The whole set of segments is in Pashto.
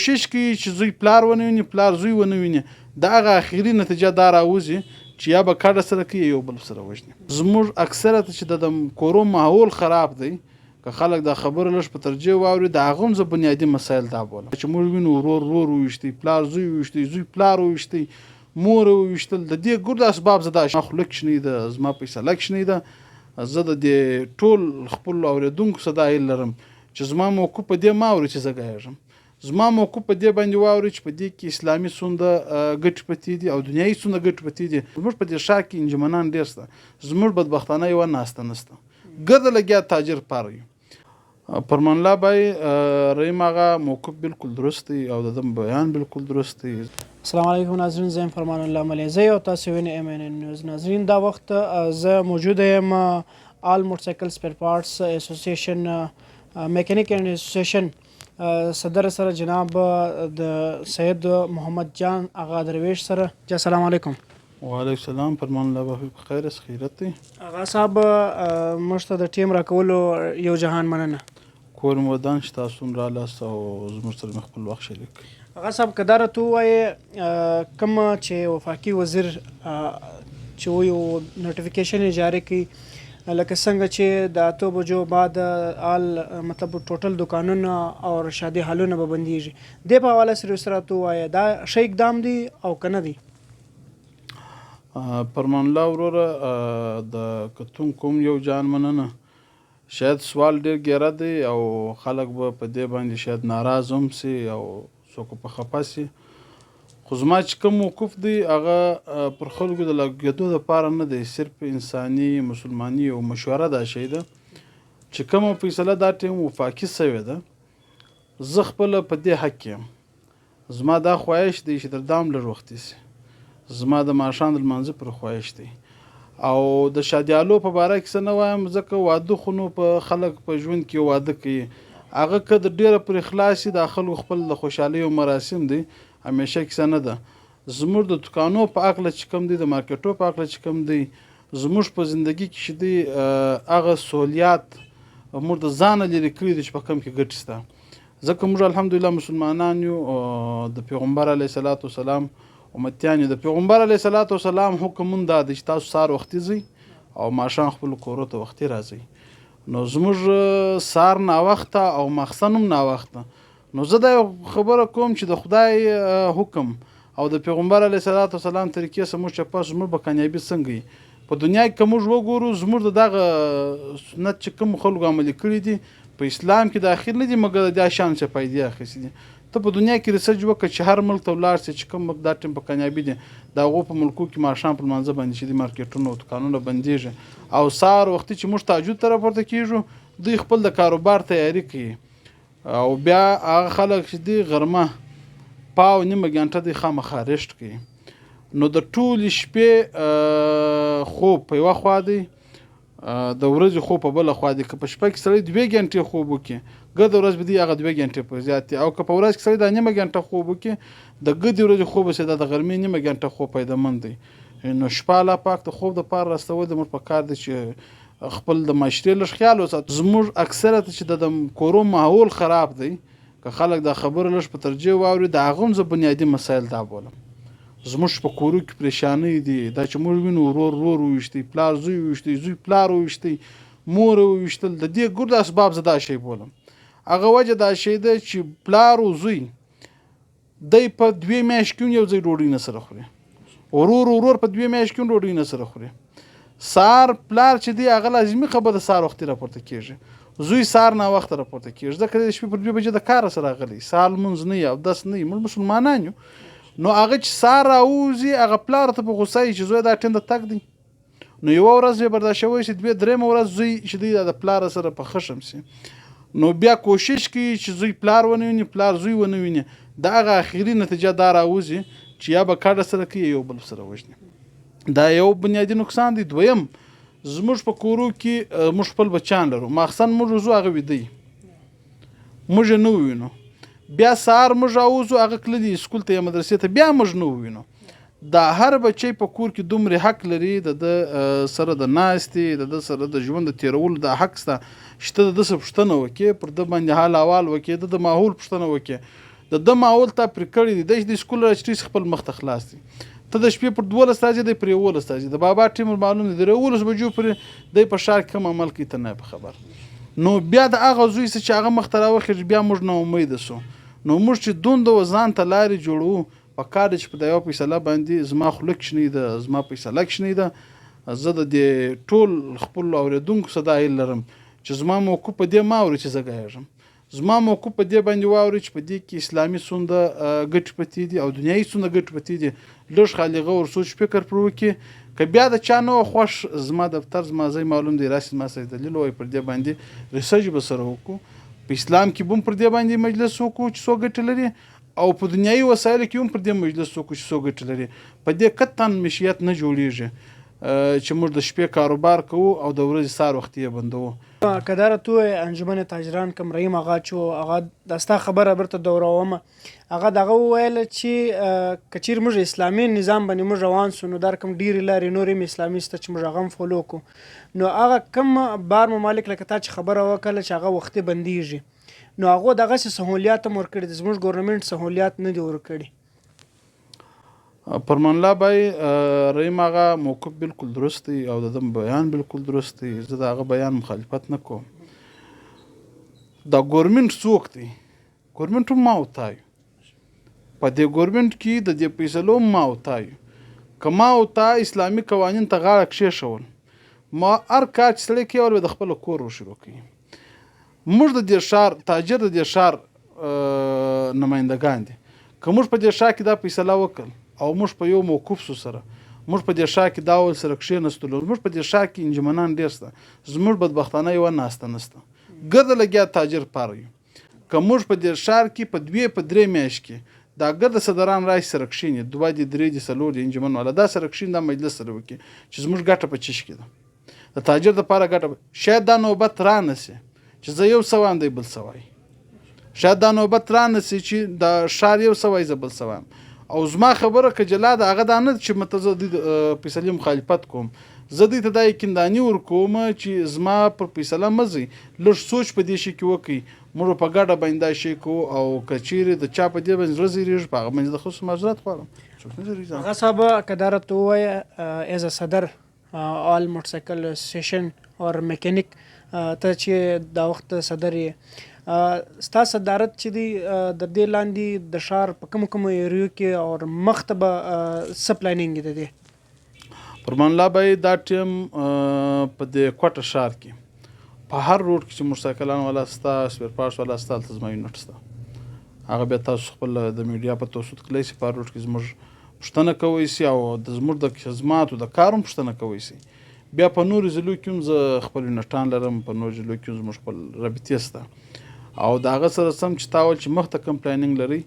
کوشش کوي چې زوی پلار ونه ویني پلار زوی ونه ویني د هغه اخري نتیجه دا راوځي چې یا به کډه سره کوي یو بل سره وژني. زموږ اکثره چې د کورو ماحول خراب دی که خلک دا خبره لږ په ترجیح واوري د هغه هم زه بنیادي مسایل دا بولم چې موږ وینو ورور وویشتی پلار زوی وویشتی زوی پلار وویشتی مور وویشتل د دې ګرد اسباب زه دا خوله کښنی ده زما فیصله کښنی ده زه د دې ټول خپل اورېدونکو څخه دا هیله لرم چې زما موقف په دې مه اوري چې زه ګایږم زما موقف په دې باندې واوري چې په دې کې اسلامي څومره ګټې پتې دي او دنیایي څومره ګټې پتې دي. زموږ په دې ښار کې انجمنان ډېر شته زموږ بدبختانه یوه ناسته نشته ګرده لګیا تاجر پاره یو. فرمان الله بای رحیم آقا موقف بالکل درست دی او د بیان بالکل درست دی. السلام علیکم ناظرین، زه فرمان الله ملیزی او تاسو وینئ MNN نیوز. ناظرین دا وخت زه موجود یم آل موټرسایکل سپیر پارټس اسوسییشن میکانیک اینڈ اسوسییشن صدر سره جناب د سید محمد جان آغا درویش سره. جی السلام علیکم. وعلیکم السلام. فرمان الله بخیر خیرت دی. آغا صاحب موږ ته د ټیم راکولو یو جهان مننه. کور مو ودان چې تاسو رالاست او زموږ سره مې خپل وخت شریک کړی. آغا صاحب که دا راته ووایې کوم چې وفاقي وزیر چې یو نوټیفیکیشن یې جاری کړي لکه څنګه چې د 8 بجو بعد آل مطلب ټوټل دکانونه او رشادي حالونه به بندیږي دې په حواله سره سره ته ووایې دا ښه اقدام دی او که نه دی؟ فرمان الله وروره د کتون کوم یو جان مننه. شاید سوال ډېر ګیره دی او خلک به په دې باندې شاید ناراض هم سي او څوک په خفه سي خو زما چې کوم موقف دی هغه پر خلکو د لګېدو دپاره نه دی صرف انساني مسلماني او مشوره دا شی ده چې کومه فیصله دا ټیم وفاقي سوې ده زه خپله په دې حق یم. زما دا خواهش دی چې تر دام لږ وختي سي زما د ماښام د لمانځه پر خواهش دی او د شادیالو په باره کې څه نه وایم ځکه واده خو نو په خلک په ژوند کې واده کوي هغه که د ډېره پر اخلاص وي د خلکو خپل د خوشحالۍ او مراسم دی همیشه کیسه نه ده. زموږ د دکانو په هکله چې کوم دی د مارکیټو په هکله چې کوم دی زموږ په زندګي کې چې دی هغه سهولیات موږ د ځانه لرې کړي دي چې په کوم کې ګټې شته ځکه موږ الحمدلله مسلمانان یو د پیغمبر علیه صلات وسلام امتیان یو. د پیغمبر علیه صلات وسلام حکم دا دی چې تاسو سهار وختي ځئ او ماښام خپلو کورو ته وختي راځئ. نو زموږ سهار ناوخته او ماخستن هم ناوخته نو زه دا یو خبره کوم چې د خدای حکم او د پیغمبر علیه صلات وسلام طریقې سره موږ چپه زموږ به کامیابي څنګه وي په دنیا کې که موږ وګورو زموږ د دغه سنت چې کوم خلکو عملي کړي دي په اسلام کې داخل نه دي مګر د دې شان څه پیدا اخیستي دي. ته په دنیا کې ریسرچ وکړه چې هر ملک ته ولاړ سې چې کوم دا ټیم په کامیابي دي د هغو په ملکو کې ماښام په لمانځه باندې چې دي مارکیټونه او دکانونه بندېږي او سهار وختي چې موږ تهجد ته راپورته کېږو دوی خپل د کاروبار تیاري کوي او بیا هغه خلک چې دي غرمه پاو نیمه ګنټه دی خامخا ریشت کوي. نو د ټولې شپې خوب په یوه خوا دی د ورځې خوب په بله خوا دی که په شپه کې سړی 2 ګنټې خوب وکړي ګرده ورځ به دی هغه 2 ګنټې په زیات دی او که په ورځ کې سړی دا نیمه ګنټه خوب وکړي د ګردې ورځې خوب چې دا د غرمې نیمه ګنټه خوب پیدامند دی. نو شپه الله پاک د خوب دپاره راستول زموږ په کار دی چې خپل د معاشرې لږ خیال وساتو. زموږ اکثره چې د کورو ماحول خراب دی که خلک دا خبره لږ په ترجیح واوري د هغه هم زه بنیادي مسایل دا بولم. زموږ په کورو کې پریشانۍ دي دا چې موږ وینو ورور وویشتی پلار زوی وویشتی زوی پلار وویشتی مور وویشتل د دې ګرد اسباب زه دا شی بولم. هغه وجه دا شی ده چې پلار او زوی دی په 2 میاشتې کې یو ځای ډوډۍ نه سره خوري ورور په 2 میاشتې کې ډوډۍ نه سره خوري. سهار پلار چې دی هغه لازمي خبره سهار وختي راپورته کېږي زوی سهار ناوخته راپورته کېږي ځکه د شپې پر 2 بجې د کاره سره راغلی سهار لمونځ نه وي اودس نه وي موږ مسلمانان یو. نو هغه چې سهار راوځي هغه پلار ته په غوسه چې زوی دا ټینده تګ دی نو یوه ورځ یې برداشت شوی چې 2-3 ورځ زوی چې دی د پلار سره په خشم سي نو بیا کوشش کوي چې زوی پلار ونه ویني پلار زوی ونه ویني د هغه اخري نتیجه دا راوځي چې یا به کډه سره کوي یو بل سره وژني. دا یو بنیادي نقصان دی. دویم زموږ په کورو کې موږ خپل بچیان لرو ماخستن موږ وځو هغه ویده موږ نه ووینو بیا سهار موږ راوځو هغه تللي سکول ته یا مدرسې ته بیا موږ نه ووینو. دا هر بچی په کور کې دومره حق لري د سره د ناستې د سره د ژوند د تیرولو د حق شته چې ته د څه پوښتنه وکړې پر د باندې حال احوال وکړې د ماحول پوښتنه وکړې د ده ماحول تا پرې کړی دی، دی چې د سکول راچټي خپل مخ ته خلاص دی. ته د شپې پر 12 راځي، دی پر 11 راځي. د بابا ټیم معلوم دی، د 11 بجو پورې دی په ښار کې کوم عمل کوي ته نه په خبر. نو بیا د هغه زوی چې هغه مخ ته راوخېږي بیا موږ نا امیده سو. نو موږ چې دومره ځان ته لارې جوړوو په کار دی چې په دا یو فیصله باندې زما خوله کښنی ده، زما فیصله کښنی ده. زه د دې ټول خپلو اورېدونکو څخه دا هیله لرم چې زما موقف په دې مه اوري چې زه ګایږم. زما موقف په دې باندې واوري چې په دې کې اسلامي څومره ګټې پتې دي او دنیایي څومره ګټې پتې دي. لږ خالغه ور سوچ فکر پر وکړي. که بیا د چا نه خوښ زما دفتر زما ځای معلوم دی، راسي ما سره دلیل وایي، پر دې باندې ریسرچ به سره وکړو. په اسلام کې به هم پر دې باندې مجلس وکړو چې څو ګټې لري، او په دنیایي وسایلو کې هم پر دې مجلس وکړو چې څو ګټې لري. په دې قطعا مشیت نه جوړیږي چې موږ د شپې کاروبار کوو او د ورځې سهار وختي یې بندوو. کداره تو انجمن تاجران کم رحیم آغا چې هغه د ستا خبره برته دورومه، هغه دغه وویل چې که چیرې موږ اسلامي نظام باندې موږ روان سو نو دا رقم ډېرې لارې نورې هم اسلامي شته چې موږ هغه هم فالو کړو. نو هغه کم بار ممالک لکه تا چې خبره وکړله چې هغه وختي بندیږي، نو هغو دغسې سهولیات هم ورکړي دي، زموږ ګورنمنټ سهولیات نه دي ورکړي. فرمان الله بای رحیم آغا موقف بالکل درست دی او د ده بیان بالکل درست دی. زه د هغه بیان مخالفت نه کوم. دا ګورنمنټ څوک دی؟ ګورنمنټ هم ما او تا یو. په دې ګورنمنټ کې د دې فیصلو هم ما او تا یو. که ما او تا اسلامي قوانین ته غاړه کښېښول، ما هر کار چې سړی کوي اول به د خپله کور وشروع کوي. موږ د دې ښار تاجر د دې ښار نمایندګان دي. که موږ په دې ښار کې دا فیصله وکړل او موږ په یو موقف سو سره موږ په دې ښار کې دا ول سره کښېنستلو، موږ په دې ښار کې انجمنان ډېر شته، زموږ بدبختانه یوه ناسته نسته، ګرده لګیا تاجر پاره یو. که موږ په دې ښار کې په 2 په 3 میاشت کې دا ګرده صدران راشي سره کښېني، 2 دي 3 دي 4 دي انجمن والا دا سره کښېني، دا مجلس سره وکړي چې زموږ ګټه په چش کې ده، د تاجر دپاره ګټه. شاید دا نوبت را نسي چې زه 100 وایم دی بل 100 وایي، شاید دا نوبت را نسي چې د ښار 100 وایي زه بل 100 وایم. او زما خبره که جلا ده هغه دا نه چې مته زه د فیصلې مخالفت کوم. زه دوی ته دا یقینداني ورکوم چې زما پر فیصله مه ځئ، لږ سوچ په دې شي کې وکړئ، موږ په ګډه باندې دا شی کوو. او که چیرې د چا په دې باندې زړه ځیرېږي په هغه باندې د خصوص معذرت غواړم. هغه صاحب کداره تو ووایه ایز ا صدر آل موټرسایکل اسوسییشن اور میکینک، ته چې دا وخت صدر یې، ستا صدارت چې دی د دې لاندې د ښار په کومو ایریو کې او مخته به څه پلانینګ د دې؟ فرمان الله بای دا ټیم په دې کوټه ښار کې په هر روډ کې چې موټرسایکلان والا ستا، سپیر پارټس والا ستا، هلته زما یونټ سته. هغه بیا تاسو خپل د میډیا په توسط کلی شي په هر روډ کې زموږ پوښتنه کوی شي او د زموږ د خدماتو د کار هم پوښتنه کوی شي. بیا په نورو ضلعو کې هم زه خپل یونټان لرم، په نورو ضلعو کې هم زموږ خپل رابطې شته. او د هغه سره سم چې تا ویل چې مخته کوم پلانینګ لرئ،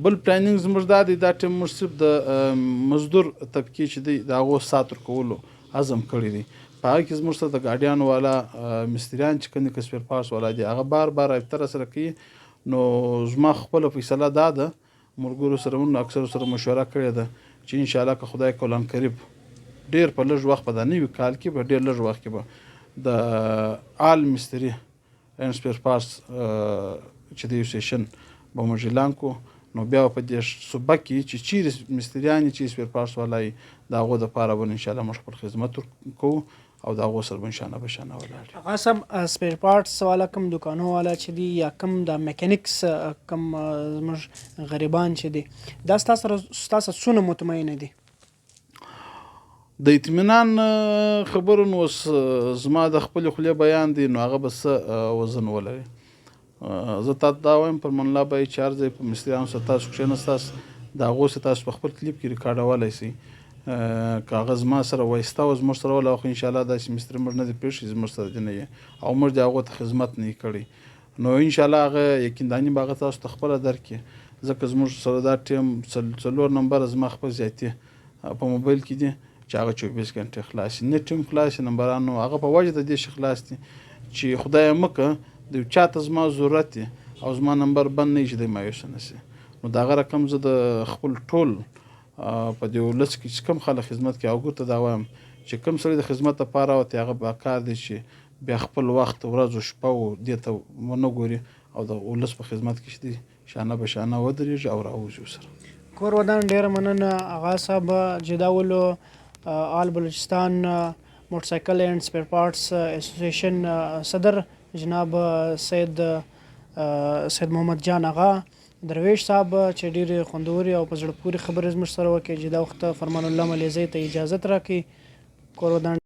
بل پلانینګ زموږ دا دی، دا ټیم موږ صرف د مزدور طبقې چې دی د هغو ساعت ورکولو عزم کړی دی. په هغه کې زموږ سره د ګاډیانو والا مستریان چې کوم د سپیر پارټس والا دي هغه بار بار رابطه راسره کوي. نو زما خپله فیصله دا ده، ملګرو سره مو اکثرو سره مشوره کړې ده چې انشاءالله که خدای کولان قریب ډېر په لږ وخت په دا نوي کال کې به ډېر لږ وخت کې به د آل مستري اینډ سپیر پارټس چې د اسوسییشن به موږ اعلان کړو. نو بیا په دې صوبه کې چې چیرې مستریان یې چې سپیر پارټس والا یې د هغو دپاره به انشاءالله موږ خپل خدمت کوو او د هغو سره به انشاءالله به شانه ولاړ. هغه صاحب سپیر پارټس والا کم دکانو والا چې دي یا کم د میکانیکس کم زموږ غریبان چې دي دا ستاسو څونه مطمئنه دي؟ د اطمینان خبرو نو اوس زما د خپلې خولې بیان دی، نو هغه به څه وزن ولري. زه تا ته دا وایم فرمان الله بای چې هر ځای په مستریانو سره تاسو کښېناستاست، د هغو سره تاسو په خپل کلیپ کې ریکارډولی شئ. که هغه زما سره وایسته او زموږ سره وله خو انشاءالله داسې مستري موږ نه دی پرېښي زموږ سره دې نه یې او موږ د هغو ته خدمت نه یې کړی. نو انشاءالله هغه یقینداني به هغه تاسو ته خپله درکړي، ځکه زموږ سره دا ټیم 4 نمبره زما خپل زیاتي په موبایل کې دي چې هغه 24 ګنټې خلاص دي، نټ هم خلاص دي، نمبرانو هغه په وجه د دې شي خلاص دي چې خدای مکه د یو چا ته زما ضرورت دی او زما نمبر بند نه وي چې دی مایوسه نه شي. نو د هغه رقم زه د خپل ټول په دې ولس کې چې کوم خلک خدمت کوي هغو ته دا وایم چې کوم سړی د خدمت لپاره راوتی هغه با کار دی چې بیا خپل وخت ورځ و شپه و دې ته ونه ګوري او د ولس په خدمت کې چې دی شانه به شانه ودرېږي او راوځو سره. کور ودان ډیره مننه آغا صاحب جداولو آل بلوچستان موټرسایکل اینڈ سپیر پارټس ایسوسیشن صدر جناب سید محمد جان آغا درویش صاحب چې ډېرې خوندورې او په زړه پورې خبرې زموږ سره وکړې چې دا وخت فرمان الله ملیزۍ ته اجازت راکړي. کور ودان